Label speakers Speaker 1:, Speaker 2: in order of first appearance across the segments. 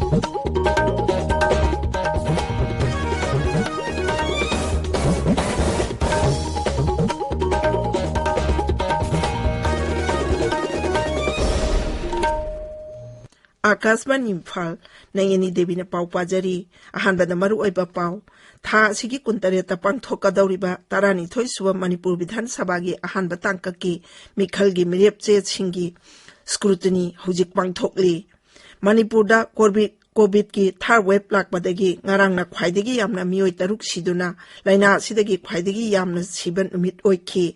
Speaker 1: आकाशवाणी इम्फाल नयनी देवी ने पाव पाजरी अहानबद मरु ओइबा पाव था सिगी कुंतरेता पांगथोकदौरिबा तरानिथोइ सुब मणिपुर विधानसभा की अहानब तांककी मिखलगी मिरेपचे सिंगी स्क्रूटनी हुजिक पांगथोकली मणिपुरदा कोविड की थर्ड वेव लाकपदगी ngarangna khwaidagi yamna miyoi taruk siduna laina sidagi khwaidagi yamna siban numit oikhi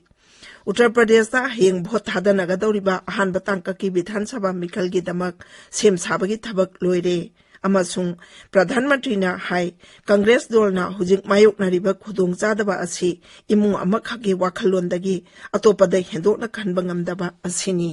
Speaker 1: Uttar Pradesh हेंग भोट थादनगदौरिबा अहानब तांककी विधानसभा मिखलगी दमक सेम साबगी थबक लोइरे अमसुंग प्रधानमंत्रीना हाई कांग्रेस दलना हुजिक मायोकनरिबा खुदोंग चादबा असि इमुंग अमखगी वाखलोंदगी अतोपदा हेंदोकना खनबा ngamdaba असिनी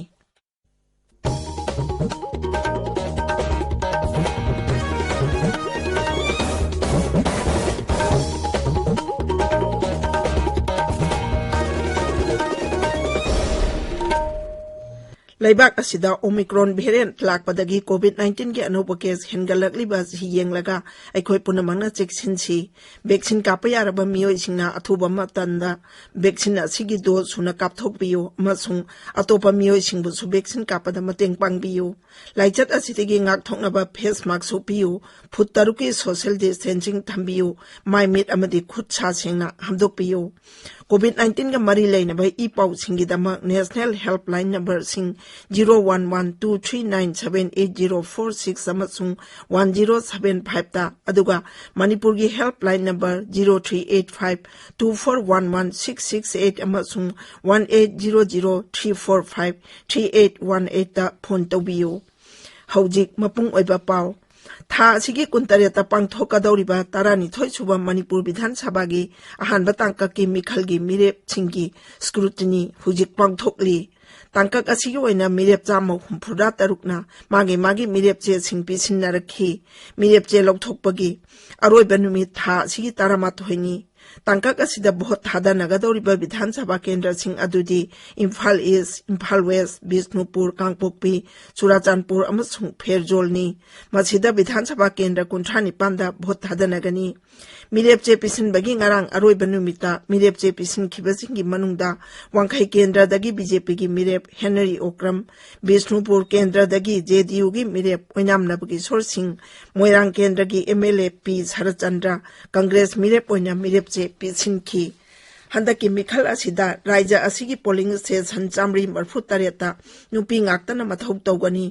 Speaker 1: Laibak asida Omicron variant lakpadagi COVID-19 के अनोब केस हेनगलकलिबा हियेंगलगा अखोय पुनमंगना चेक्सिनसी वैक्सीन कापा यारबा मियोइसिंगना अथुबा मतंदा वैक्सीन असिगी डोज सुना कापथोकबियो अमसुंग अतोपा मियोइसिंगबुसु वैक्सीन कापदा मतेंग पांगबियो लाइचत असिदिगी ngakthoknaba फेस मास्क सोपियो फुट तरुकी सोशल डिस्टेंसिंग थंबियो माइ मिट अमदि खुद सा सेंगना हमदोकबियो COVID-19 का मरी लेनबा ई पाउ सिंगिदमा नेशनल हेल्पलाइन नंबर सिंग 0112397804 अमसुंग 1075 ता अदुगा मणिपुर की हेल्पलाइन नंबर 0385241166 अमसुंग 180034538818 ता फोन तौबियो हौजिक मपुंग ओइबा पाउ था सिगी कुंतरेता पांगथोकदौरिबा तरानिथोइ सुब मणिपुर विधानसभा की अहानब तांककी मिखलगी मिरेप सिंगी स्क्रूटनी हुजिक पांगथोकली तांकक असिगी ओइना मिरेप 163 मागी मिरेप चे सिंग पिसिनरखी मिरेप चे लौथोकपगी अरोइबा नुमित था सिगी तारामाथोइनी तांकक असिदा बहुत थादनगदौरिबा विधानसभा केंद्र सिंग अदुदी इम्फाल ईस्ट इम्फाल वेस्ट बिष्णुपुर कांगपोकपी चुराचांदपुर अमसुंग फेरजोलनी मसिदा विधानसभा केंद्र 95 बहुत थादनगनी मिरेपचे पिसिनबगी ngarang अरोइबा नुमिता मिरेपचे पिसिनखिबसिंगी मनुंगदा वांखै केंद्रदगी बीजेपी की मिरेप हेनरी ओक्रम बिष्णुपुर केंद्रदगी जेडीयू की मिरेप ओइनामनबगी सोरसिंग मोइरांग केंद्र की एमएलए पी शरदचंद्र कांग्रेस मिरेप ओइना मिरेपचे पिसिनखी हंदकी मिखल असिदा राज्य असिगी पोलिंग स्टेशन 138 नुपी ngakतना मथौ तौगनी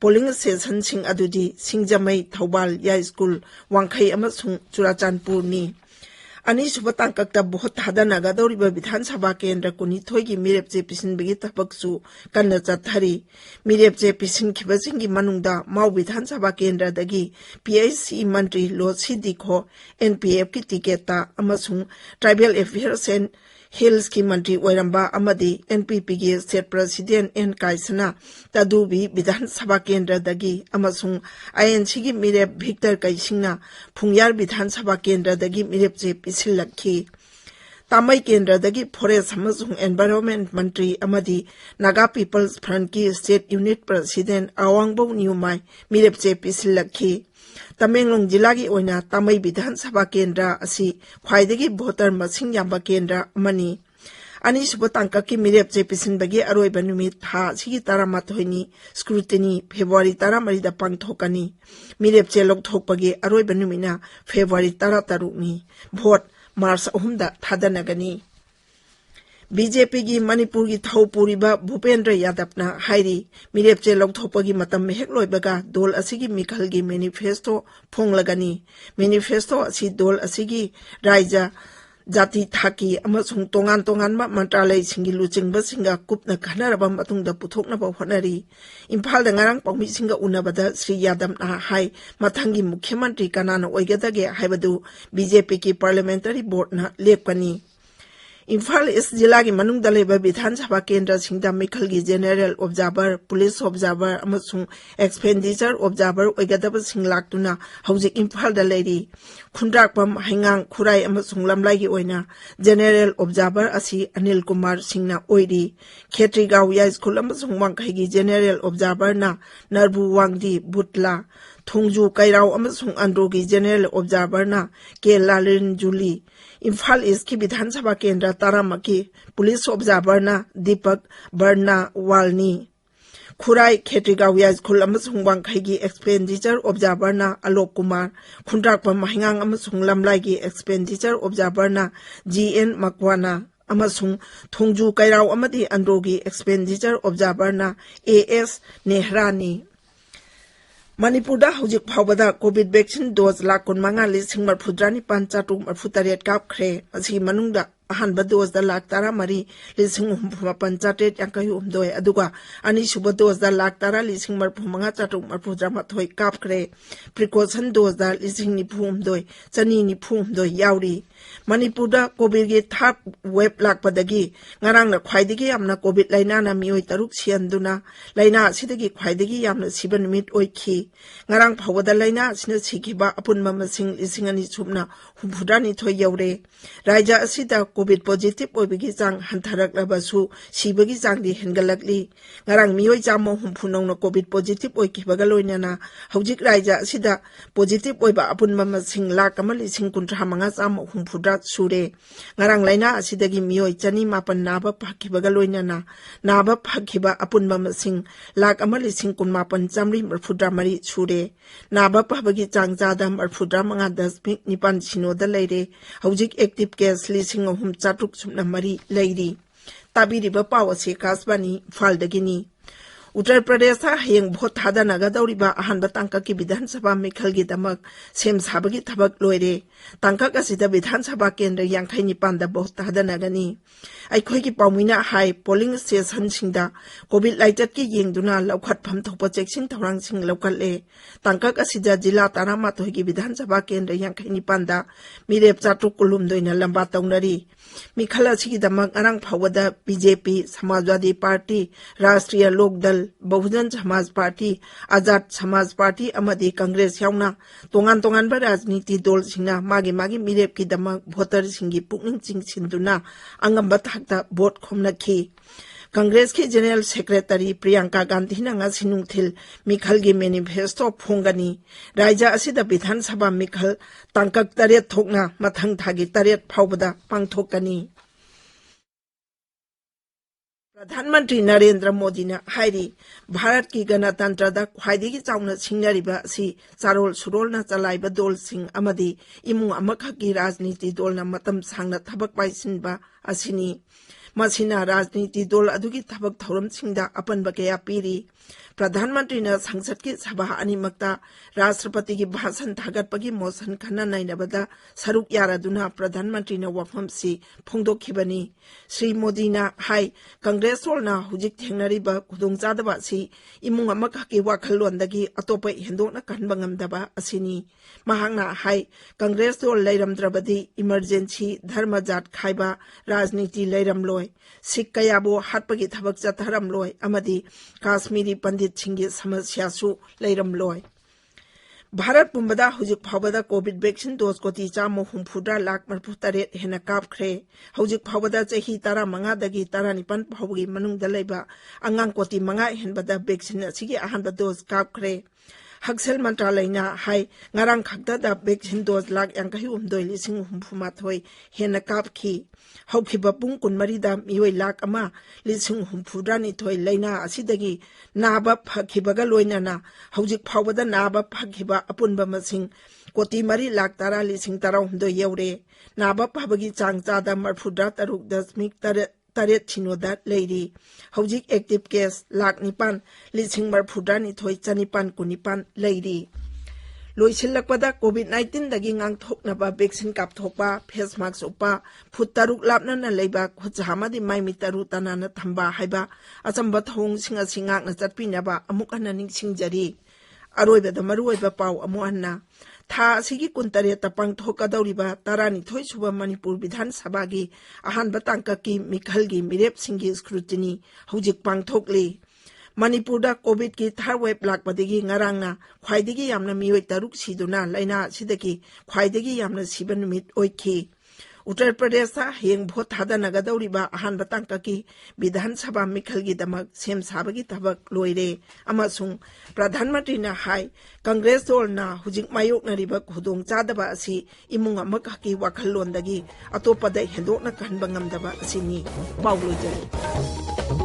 Speaker 1: पोलिंग स्टेशन सिंग अदुदी सिंगजमै थौबाल या स्कूल वांखै अमसुंग चुराचांदपुरनी अनिसुब तांककता बहुत थादनगदौरिबा विधानसभा केंद्र 19 की मिरेपचे पिसिनबगी थबकसु कन्ना चथरी मिरेपचे पिसिनखिबसिंगी मनुंगदा माउ विधानसभा केंद्रदगी पीएचसी मंत्री लोसी दिखो एनपीएफ की टिकेटा अमसुंग ट्राइबल अफेयर्स एंड हिल्स की मंत्री ओइरंबा अमदी एनपीपी की स्टेट प्रेसिडेंट एन काइसना तदुबी विधानसभा केंद्रदगी अमसुंग आईएनसी की मिरेप विक्टर कैसिंगना फुंगयार विधानसभा केंद्रदगी मिरेपचे पिसिलखी तामई केंद्रदगी फॉरेस्ट अमसुंग एनवायरनमेंट मंत्री अमदी नागा पीपल्स फ्रंट की स्टेट यूनिट प्रेसिडेंट अवांगबो न्यूमाई मिरेपचे पिसिलखी तमेंगलोंग जिला की ओइना तामई विधानसभा केंद्र असि ख्वाइदगी वोटर मसिंग याबा केंद्र अमनी अनिसुब तांककी मिरेपचे पिसिनबगी अरोइबा नुमित था सिगी 13 स्क्रूटनी फेब्रुवारी 13 पांगथोकनी मिरेपचे लौथोकपगी अरोइबा नुमिना फेब्रुवारी 13 भोट मार्च 3 थादनगनी बीजेपी की मणिपुर की थौपुरीबा भूपेंद्र यादवना हाइरी मिरेपचे लौथोकपगी मतम हेक लोइबगा दोल असिगी मिखलगी मैनिफेस्टो फोंगलगनी मैनिफेस्टो असि दोल असिगी राज्य जाति थाकी अमसुंग तोंगान मंत्रालय सिंगी लुचिंगबा सिंगा कुपना खनरबा मतुंगदा पुथोकनबा होनरी इम्फाल दंगारंग पौमी सिंगा उनबदा श्री यादवना हाई मथंगी मुख्यमंत्री कनाना ओइगदगे हाइबदु बीजेपी की पार्लियामेंटरी बोर्डना लेपकनी इम्फाल ईस्ट जिला की मनुंगदा लेबा विधानसभा केंद्र सिंगदा मिखलगी जनरल ऑब्जर्वर पुलिस ऑब्जर्वर अमसुंग एक्सपेंडिचर ऑब्जर्वर ओइगदबा सिंग लाक्तुना हौजिक इम्फाल दा लेरी खुंद्राकपम हाइंगांग खुराई अमसुंग लमलाई ओइना जनरल ऑब्जर्वर असि अनिल कुमार सिंगना ओइरी खेत्रीगांव या स्कूल अमसुंग वांखैगी जनरल ऑब्जर्वर ना नरबु Wangdi बुटला Thongju Kairao amasung Androgi General Observer na Ke Lalin Juli Imphal East ki Bidhan Sabha Kendra Taramaki Police Observer na Deepak Barna Walni Khurai Khetrigaw Yai School amasung Wangkhaigi Expenditure Observer na Alok Kumar Khundrakpa Mahingang amasung Lamlaigi Expenditure Observer na GN Makwana amasung Thongju Kairao amadi Androgi Expenditure Observer na AS Nehrani Manipurda hujik phawbada COVID vaccine dose lakh kunmanga lising marfudrani panchatum marfutariat kapkhre asi manungda ahanba dose da lakh tara mari lising humphuma panchatet yankai umdoi aduga ani suba dose da lakh tara lising marphumanga chatum marfudrama thoi kapkhre precaution dose da lising ni phumdoi chani ni phumdoi yauri Manipurda COVID ge thap web lakpadagi ngarang na khwaidigi amna COVID laina na mioi taruk sianduna laina sidagi khwaidigi yamna siban mit oikhi ngarang phawada laina sina sikhiba apunma masing lisingani chupna humphudani thoi yaure raija asida COVID positive oibigi chang hantharak labasu sibagi chang di hengalakli ngarang mioi jammo humphunong na COVID positive oikhibaga loinana hojik raija asida positive oiba apunma masing lakamali sing kuntra manga jammo humphudra sure ngarang laina asidagi mioi chani mapan naba phakhibaga loinana naba phakhiba apunba masing lak amali sing kun mapan chamri marfudra mari sure naba phabagi changjada marfudra manga 10 nipan sinoda leire hojik active case lising hum chatuk sumna mari leiri tabiriba pawase kasbani faldagini Uttar Pradesh hayang bhot thada naga dauriba ahanba tangka ki Vidhan Sabha Mikhalgi damak sem sabagi thabak loire tangka asida Vidhan Sabha kendra yangkhai nipanda bhot thada nagani aikhoi ki pawmina hai polling station singda COVID laitat ki yengduna laukhat pham thokpa cheksin thorang sing lokal le tangka asida jila tarama thoi ki Vidhan Sabha kendra yangkhai nipanda mirep chatuk kulum doina lamba taunari Mikhala sigi damak arang phawada BJP Samajwadi Party Rashtriya Lok Dal Bahujan Samaj Party Azad Samaj Party amadi Congress yauna tongan ba rajniti dol singna magi mirep ki damak voter singi pukning chingsinduna angamba thakta vote khomnakhi Congress ki General Secretary Priyanka Gandhi na nga sinungthil Mikhal gi manifesto phongani raija asida Vidhan Sabha Mikhal tangkak tariat thokna mathang thagi tariat phawbada pangthokani Pradhanmantri Narendra Modi na hairi Bharat ki Ganatantra da khwaidigi chauna singnariba si charol surol na chalaiba dol sing amadi imung amakha ki rajniti dol na matam sangna thabak paisinba asini Masina Rajniti Dol Adugi Tabak Thoram Singda Apan Bakaya Piri Pradhanmantri na Sangsad ki Sabha Animakta Rashtrapati ki Bhasan Thagat Pagi Mosan Khana Nainabada Saruk Yaraduna Pradhanmantri na Wafam si Phongdok Khibani Sri Modi na Hai Congress Rol na Hujik Thengnariba Kudung Chadaba si Imung Amaka ki Wakhalondagi Atopa Hendo na Kanbangamdaba Asini Mahangna Hai Congress Rol Lairamdrabadi Emergency Dharma Jat Khaiba Rajniti Lairamloi Sikh Kayabo Hatpagi Thabak Jatharamloi Amadi Kashmiri Pandit Singhi Samasyasu Lairamloi Bharat Pumbada Hujik Phawbada COVID vaccine dose koti chamo humphudra lakh marphutaret hena kapkhre Hujik Phawbada chahi tara manga dagi tara nipan phawgi manungda laiba angang koti manga henbada vaccine asigi ahanba dose kapkhre Haksel Mantralayna Hai Ngarang Khakda da vaccine dose lakh yangkahi umdoi lising humphuma thoi hena kapkhi Haukiba pung kunmarida miwai lakh ama lising humpudrani thoi laina asidagi naba phakhibaga loinana hujik phawbada naba phakhiba apunba masing koti mari lakh tara lising tara umdoi yaure naba phabagi changchada marfudra taruk dasmik taret chinoda leiri hojik active case lakh nipan lising marfudrani thoi chanipan kunipan leiri loisilakpada COVID-19 dagi ngang thoknaba vaccine kapthokpa face mask upa futaruk lapna na leiba khujhamadi maimi taru tanana thamba haiba achamba thong singa singak na chatpinaba amuk ana ningsingjari aroibada maruiba pau amuanna Tha sigi kuntare tapang thokadawriba tarani thoi suba Manipur Vidhan Sabha gi ahan batangka ki Mikhal gi mirep singi scrutiny hujik pangthokli Manipur da COVID ki third wave lakpadagi ngarangna khwaidagi yamna mioi taruk siduna laina sidaki khwaidagi yamna siban mit oikhi Uttar Pradesh heng bhot thadanagadawriba ahanba tangkaki Bidhan Sabha mikhalgidamak sem sabagi tabak loire amasung Pradhan Mantri na hai Congress dol na hujik mayoknariba khudong chadaba asi imung amakaki wakhallondagi atopada hendokna kanba ngamdaba asini pawlojari.